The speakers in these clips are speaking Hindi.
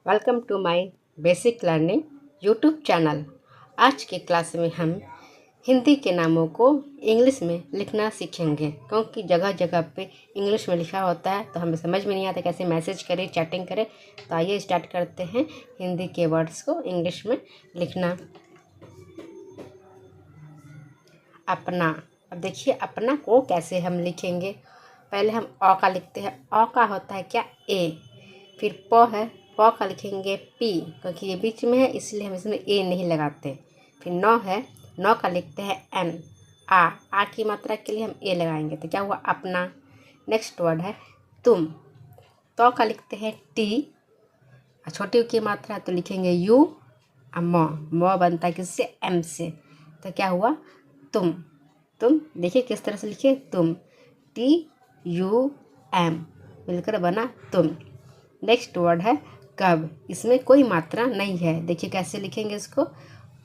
Welcome to my basic learning YouTube channel. आज के क्लास में हम हिंदी के नामों को इंग्लिश में लिखना सीखेंगे, क्योंकि जगह जगह पे इंग्लिश में लिखा होता है तो हमें समझ में नहीं आता कैसे मैसेज करें, चैटिंग करें। तो आइए स्टार्ट करते हैं हिंदी के वर्ड्स को इंग्लिश में लिखना। अपना। अब देखिए अपना को कैसे हम लिखेंगे। पहले हम अ का लिखते हैं। अ का होता है क्या? ए। फिर प है, प का लिखेंगे पी, क्योंकि ये बीच में है इसलिए हम इसमें ए नहीं लगाते। फिर नौ है, नौ का लिखते हैं एन। आ की मात्रा के लिए हम ए लगाएंगे तो क्या हुआ? अपना। नेक्स्ट वर्ड है तुम। तो का लिखते हैं टी, छोटी यू की मात्रा तो लिखेंगे यू। म बनता है किससे? एम से। तो क्या हुआ? तुम। तुम देखिए किस तरह से लिखे, तुम, TUM मिलकर बना तुम। नेक्स्ट वर्ड है कब। इसमें कोई मात्रा नहीं है, देखिए कैसे लिखेंगे इसको।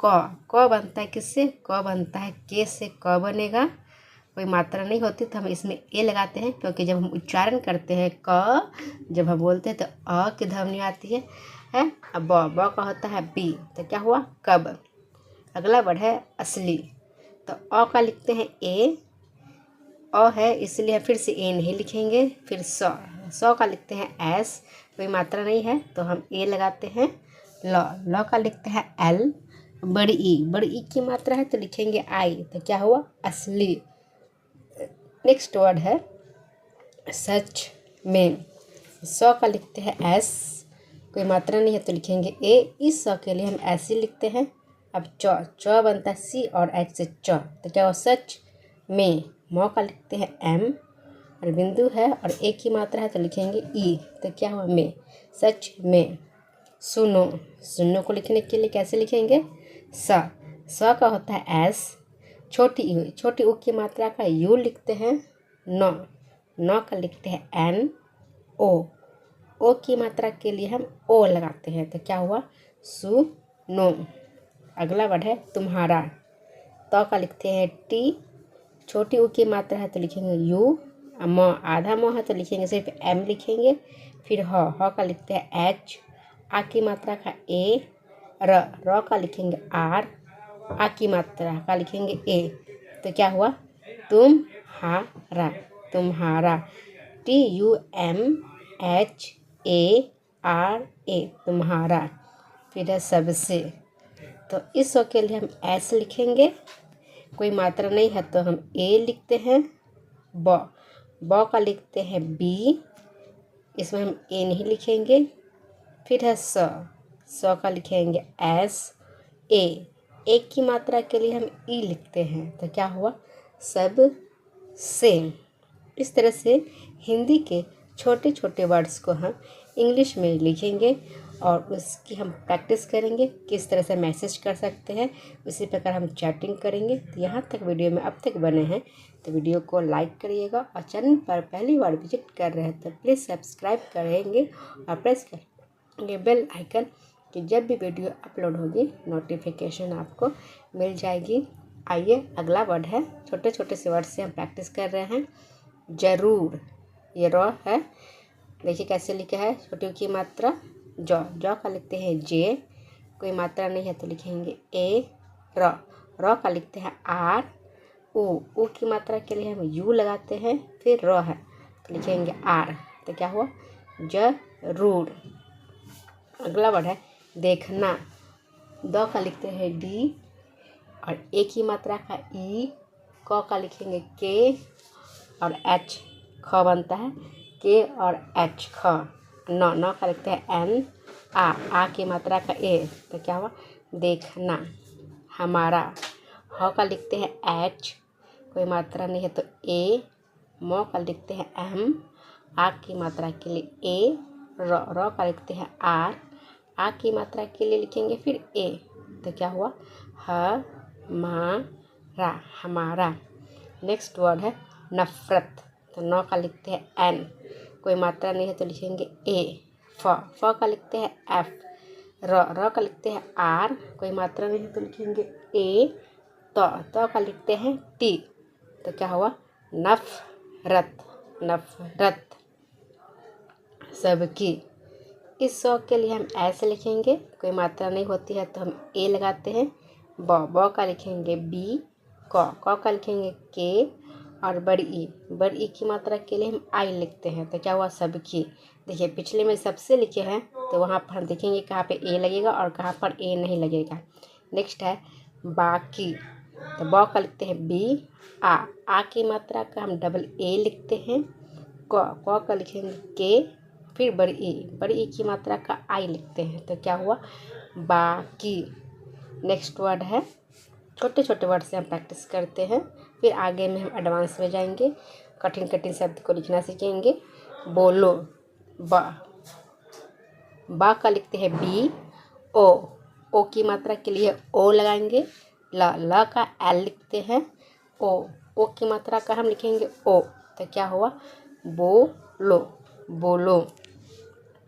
क बनता है किससे? क बनता है के से, क बनेगा। कोई मात्रा नहीं होती तो हम इसमें ए लगाते हैं, क्योंकि जब हम उच्चारण करते हैं क, जब हम बोलते हैं तो अ की ध्वनि आती है। अब ब का होता है बी, तो क्या हुआ? कब। अगला वर्ड है असली। तो अ का लिखते हैं ए, अ है इसलिए फिर से ए नहीं लिखेंगे। फिर सौ का लिखते हैं एस, कोई मात्रा नहीं है तो हम ए लगाते हैं। ल का लिखते हैं एल, बड़ी ई की मात्रा है तो लिखेंगे आई, तो क्या हुआ? असली। नेक्स्ट वर्ड है सच में। सौ का लिखते हैं एस, कोई मात्रा नहीं है तो लिखेंगे ए। इस सौ के लिए हम ऐसे लिखते हैं। अब च बनता है सी और एच से च, तो क्या हुआ? सच में। म का लिखते हैं एम, और बिंदु है और एक की मात्रा है तो लिखेंगे ई, तो क्या हुआ? में। सच में। सुनो। सुनो को लिखने के लिए कैसे लिखेंगे? स का होता है एस, छोटी ऊ की मात्रा का यू लिखते हैं। नौ का लिखते हैं एन। ओ की मात्रा के लिए हम ओ लगाते हैं, तो क्या हुआ? सुनो। अगला वर्ड है तुम्हारा। तो का लिखते हैं टी, छोटी ऊ की मात्रा है तो लिखेंगे यू। म आधा म है तो लिखेंगे सिर्फ एम लिखेंगे। फिर ह का लिखते हैं एच, आ की मात्रा का ए। र का लिखेंगे आर, आ की मात्रा का लिखेंगे ए, तो क्या हुआ? तुम्हारा। तुम्हारा, TUMHARA, तुम्हारा। फिर है सबसे। तो इस सौ के लिए हम एस लिखेंगे, कोई मात्रा नहीं है तो हम ए लिखते हैं। ब का लिखते हैं बी, इसमें हम ए नहीं लिखेंगे। फिर है सौ का लिखेंगे एस। एक की मात्रा के लिए हम ई लिखते हैं, तो क्या हुआ? सब से। इस तरह से हिंदी के छोटे छोटे वर्ड्स को हम इंग्लिश में लिखेंगे और उसकी हम प्रैक्टिस करेंगे किस तरह से मैसेज कर सकते हैं। उसी प्रकार हम चैटिंग करेंगे। तो यहाँ तक वीडियो में अब तक बने हैं तो वीडियो को लाइक करिएगा, और चैनल पर पहली बार विजिट कर रहे हैं तो प्लीज़ सब्सक्राइब करेंगे और प्रेस करेंगे बेल आइकन, कि जब भी वीडियो अपलोड होगी नोटिफिकेशन आपको मिल जाएगी। आइए अगला वर्ड है, छोटे छोटे से वर्ड से हम प्रैक्टिस कर रहे हैं। जरूर। ये र है, देखिए कैसे लिखा है, छोटी की मात्रा जौ का लिखते हैं जे, कोई मात्रा नहीं है तो लिखेंगे ए। र का लिखते हैं आर। ऊ की मात्रा के लिए हम यू लगाते हैं। फिर र है तो लिखेंगे आर, तो क्या हुआ? जरूर। अगला वर्ड है देखना। द का लिखते हैं डी, और एक ही मात्रा का ई। क का लिखेंगे के और एच, ख बनता है के और एच, ख। नौ का लिखते हैं एन। आ की मात्रा का ए, तो क्या हुआ? देखना। हमारा। ह का लिखते हैं एच, कोई मात्रा नहीं है तो ए। म का लिखते हैं एम, आ की मात्रा के लिए ए। र का लिखते हैं आर, आ की मात्रा के लिए लिखेंगे फिर ए, तो क्या हुआ? हमारा। नेक्स्ट वर्ड है नफ़रत। तो नौ का लिखते हैं एन, कोई मात्रा नहीं है तो लिखेंगे ए। फ का लिखते हैं एफ। र का लिखते हैं आर, कोई मात्रा नहीं है तो लिखेंगे ए। तो का लिखते हैं टी, तो क्या हुआ? नफ़रत। नफ़रत। सबकी। इस सौ के लिए हम ऐसे लिखेंगे, कोई मात्रा नहीं होती है तो हम ए लगाते हैं। ब का लिखेंगे बी, क का लिखेंगे के, और बड़ी ई की मात्रा के लिए हम आई लिखते हैं। तो क्या हुआ, सबकी। देखिए पिछले में सबसे लिखे हैं तो वहाँ पर हम देखेंगे कहाँ पे ए लगेगा और कहाँ पर ए नहीं लगेगा। नेक्स्ट है बाकी, तो ब का लिखते हैं बी, आ की मात्रा का हम डबल ए लिखते हैं। क का लिखेंगे के, फिर बड़ी ई की मात्रा का आई लिखते हैं। तो क्या हुआ, बाकी। नेक्स्ट वर्ड है, छोटे छोटे वर्ड से हम प्रैक्टिस करते हैं, फिर आगे में हम एडवांस में जाएंगे, कठिन कठिन शब्द को लिखना सीखेंगे। बोलो, बा का लिखते हैं बी, ओ की मात्रा के लिए ओ लगाएंगे। ल का एल लिखते हैं। ओ की मात्रा का हम लिखेंगे ओ। तो क्या हुआ, बोलो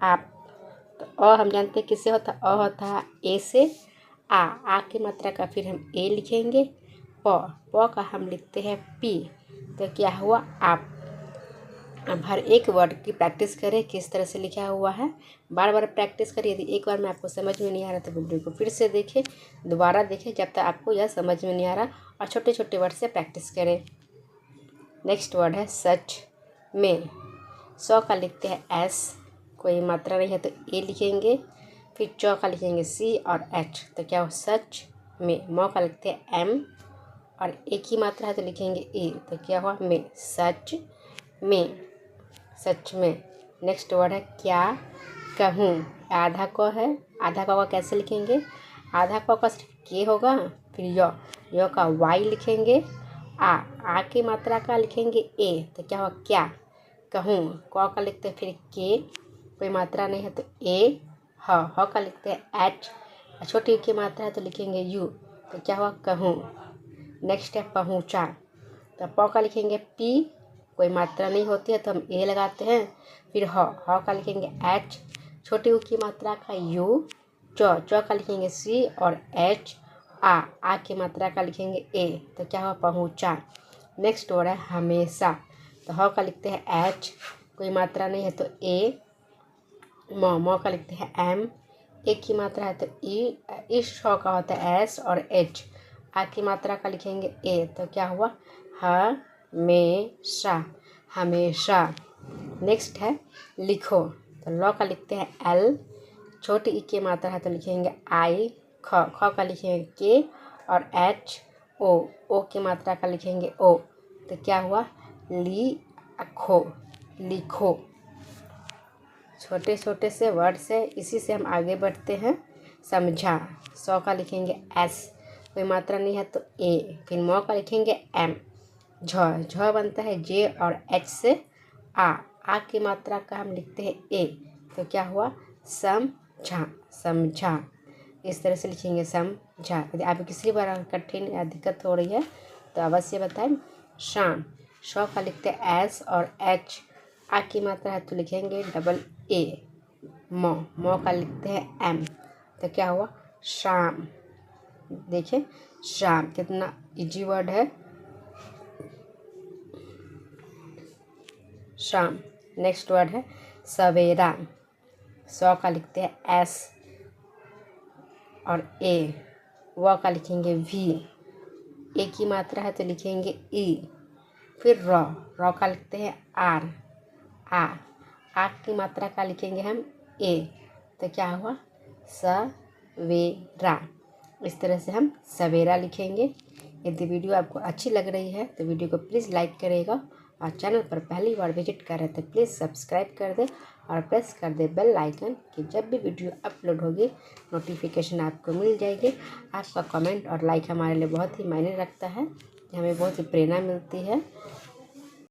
आप। तो हम जानते हैं किससे होता है, होता है ए से। आ की मात्रा का फिर हम ए लिखेंगे। प का हम लिखते हैं पी। तो क्या हुआ, आप। अब हर एक वर्ड की प्रैक्टिस करें किस तरह से लिखा हुआ है, बार बार प्रैक्टिस करें। यदि एक बार में आपको समझ में नहीं आ रहा तो वीडियो को फिर से देखें, दोबारा देखें जब तक आपको यह समझ में नहीं आ रहा, और छोटे छोटे वर्ड से प्रैक्टिस करें। नेक्स्ट वर्ड है सच में। सौ का लिखते हैं एस, कोई मात्रा नहीं है तो ए लिखेंगे। फिर चौ का लिखेंगे सी और एच। तो क्या हो, सच में। मौ का लिखते हैं एम, और ए की मात्रा है तो लिखेंगे ए। तो क्या हुआ, में, सच में, सच में। नेक्स्ट वर्ड है क्या कहूँ, आधा क है, आधा क का कैसे लिखेंगे, आधा क का सिर्फ के होगा, फिर य का वाई लिखेंगे। आ की मात्रा का लिखेंगे ए। तो क्या हुआ, क्या कहूँ। क का लिखते हैं फिर के, कोई मात्रा नहीं है तो ए। ह का लिखते हैं एच, छोटी की मात्रा है तो लिखेंगे यू। तो क्या हुआ, कहूँ। नेक्स्ट है पहुँचा, तो प का लिखेंगे पी, कोई मात्रा नहीं होती है तो हम ए लगाते हैं। फिर ह का लिखेंगे एच, छोटी ऊ की मात्रा का यू। चौ का लिखेंगे सी और एच। आ की मात्रा का लिखेंगे ए। तो क्या हुआ, पहुँचा। नेक्स्ट वर्ड है हमेशा, तो ह का लिखते हैं एच, कोई मात्रा नहीं है तो ए। मौ का लिखते हैं एम, एक की मात्रा है तो ई। इस श का होता है एस और एच। आ की मात्रा का लिखेंगे ए। तो क्या हुआ, हमेशा, हमेशा। नेक्स्ट है लिखो, तो ल का लिखते हैं एल, छोटी ई की मात्रा है तो लिखेंगे आई। ख का लिखेंगे के और एच। ओ की मात्रा का लिखेंगे ओ। तो क्या हुआ, लिखो, लिखो। छोटे छोटे से वर्ड से इसी से हम आगे बढ़ते हैं। समझा, सौ का लिखेंगे एस, कोई मात्रा नहीं है तो ए। फिर मौ का लिखेंगे एम। झ बनता है जे और एच से। आ की मात्रा का हम लिखते हैं ए। तो क्या हुआ, समझा, समझा। इस तरह से लिखेंगे समझा। यदि आप किसी बार कठिन या दिक्कत हो रही है तो अवश्य बताएं। शाम, श का लिखते हैं एस और एच। आ की मात्रा है तो लिखेंगे डबल ए। मौ का लिखते हैं एम। तो क्या हुआ, शाम। देखिए शाम कितना इजी वर्ड है, शाम। नेक्स्ट वर्ड है सवेरा, सौ का लिखते हैं एस और ए। व का लिखेंगे वी, ए की मात्रा है तो लिखेंगे ई। फिर र का लिखते हैं आर। आ की मात्रा का लिखेंगे हम ए। तो क्या हुआ, सवेरा। इस तरह से हम सवेरा लिखेंगे। यदि वीडियो आपको अच्छी लग रही है तो वीडियो को प्लीज़ लाइक करेगा, और चैनल पर पहली बार विजिट कर रहे हैं तो प्लीज़ सब्सक्राइब कर दे और प्रेस कर दे बेल आइकन, कि जब भी वीडियो अपलोड होगी नोटिफिकेशन आपको मिल जाएगी। आपका कमेंट और लाइक हमारे लिए बहुत ही मायने रखता है, हमें बहुत ही प्रेरणा मिलती है।